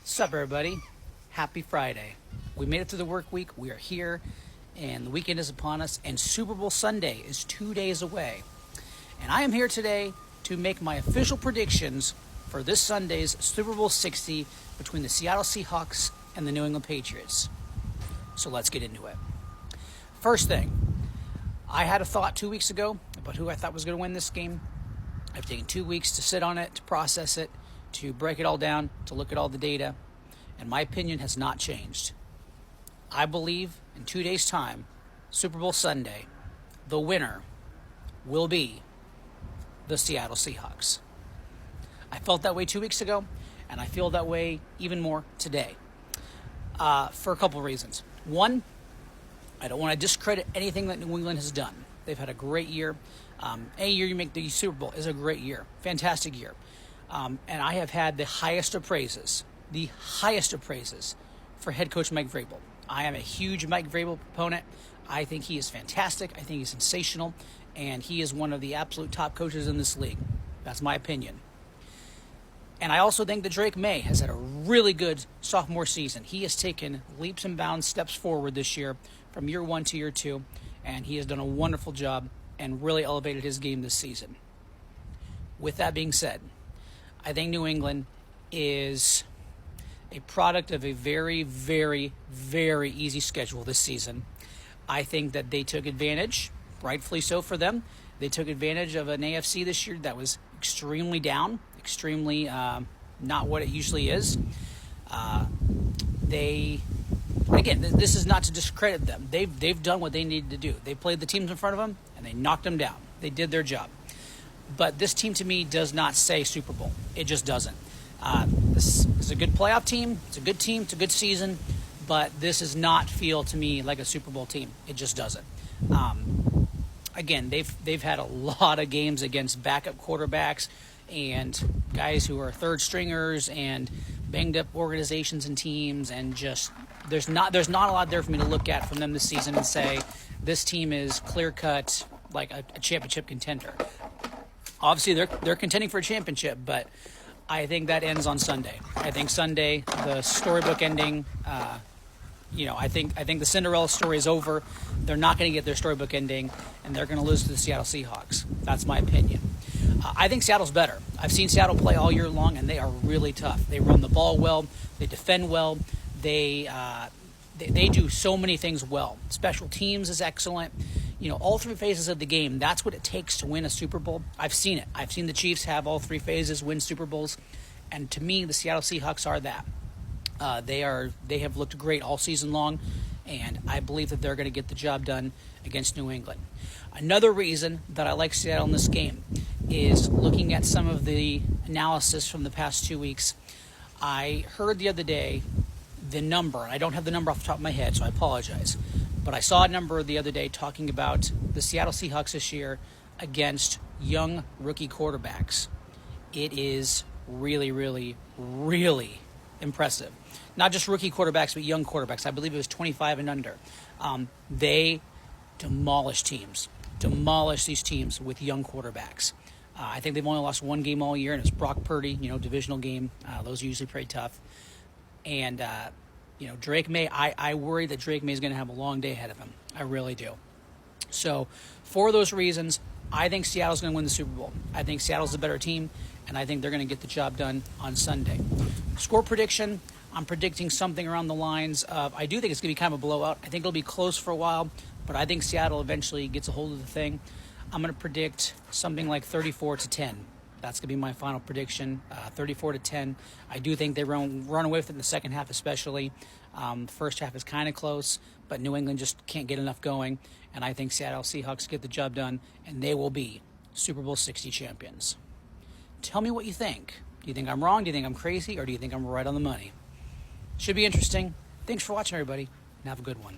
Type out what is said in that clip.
Sup, everybody? Happy Friday. We made it through the work week. We are here, and the weekend is upon us, and Super Bowl Sunday is 2 days away. And I am here today to make my official predictions for this Sunday's Super Bowl 60 between the Seattle Seahawks and the New England Patriots. So let's get into it. First thing, I had a thought 2 weeks ago about who I thought was going to win this game. I've taken 2 weeks to sit on it, to process it, to break it all down, to look at all the data, and my opinion has not changed. I believe in 2 days' time, Super Bowl Sunday, the winner will be the Seattle Seahawks. I felt that way 2 weeks ago, and I feel that way even more today, for a couple reasons. One, I don't want to discredit anything that New England has done. They've had a great year. Any year you make the Super Bowl is a great year, fantastic year. And I have had the highest of praises for head coach Mike Vrabel. I am a huge Mike Vrabel proponent. I think he is fantastic. I think he's sensational. And he is one of the absolute top coaches in this league. That's my opinion. And I also think that Drake May has had a really good sophomore season. He has taken leaps and bounds, steps forward this year from year one to year two. And he has done a wonderful job and really elevated his game this season. With that being said, I think New England is a product of a very, very, very easy schedule this season. I think that they took advantage, rightfully so for them. They took advantage of an AFC this year that was extremely down, extremely not what it usually is. This is not to discredit them. They've done what they needed to do. They played the teams in front of them, and they knocked them down. They did their job. But this team, to me, does not say Super Bowl. It just doesn't. This is a good playoff team. It's a good team. It's a good season. But this does not feel to me like a Super Bowl team. It just doesn't. Again, they've had a lot of games against backup quarterbacks and guys who are third stringers and banged up organizations and teams, and just there's not a lot there for me to look at from them this season and say this team is clear cut like a championship contender. Obviously, they're contending for a championship, but I think that ends on Sunday. I think Sunday, the storybook ending. I think the Cinderella story is over. They're not going to get their storybook ending, and they're going to lose to the Seattle Seahawks. That's my opinion. I think Seattle's better. I've seen Seattle play all year long, and they are really tough. They run the ball well. They defend well. They do so many things well. Special teams is excellent. All three phases of the game, that's what it takes to win a Super Bowl. I've seen it. I've seen the Chiefs have all three phases, win Super Bowls. And to me, the Seattle Seahawks are that. They have looked great all season long, and I believe that they're going to get the job done against New England. Another reason that I like Seattle in this game is looking at some of the analysis from the past 2 weeks. I heard the other day the number, and I don't have the number off the top of my head, so I apologize. But I saw a number the other day talking about the Seattle Seahawks this year against young rookie quarterbacks. It is really, really, really impressive. Not just rookie quarterbacks, but young quarterbacks. I believe it was 25 and under. They demolish these teams with young quarterbacks. I think they've only lost one game all year, and it's Brock Purdy, divisional game. Those are usually pretty tough. And, Drake May, I worry that Drake May is going to have a long day ahead of him. I really do. So, for those reasons, I think Seattle's going to win the Super Bowl. I think Seattle's the better team, and I think they're going to get the job done on Sunday. Score prediction, I'm predicting something around the lines of, I do think it's going to be kind of a blowout. I think it'll be close for a while, but I think Seattle eventually gets a hold of the thing. I'm going to predict something like 34-10. That's going to be my final prediction, 34-10. I do think they run away with it in the second half especially. The first half is kind of close, but New England just can't get enough going. And I think Seattle Seahawks get the job done, and they will be Super Bowl 60 champions. Tell me what you think. Do you think I'm wrong? Do you think I'm crazy? Or do you think I'm right on the money? Should be interesting. Thanks for watching, everybody, and have a good one.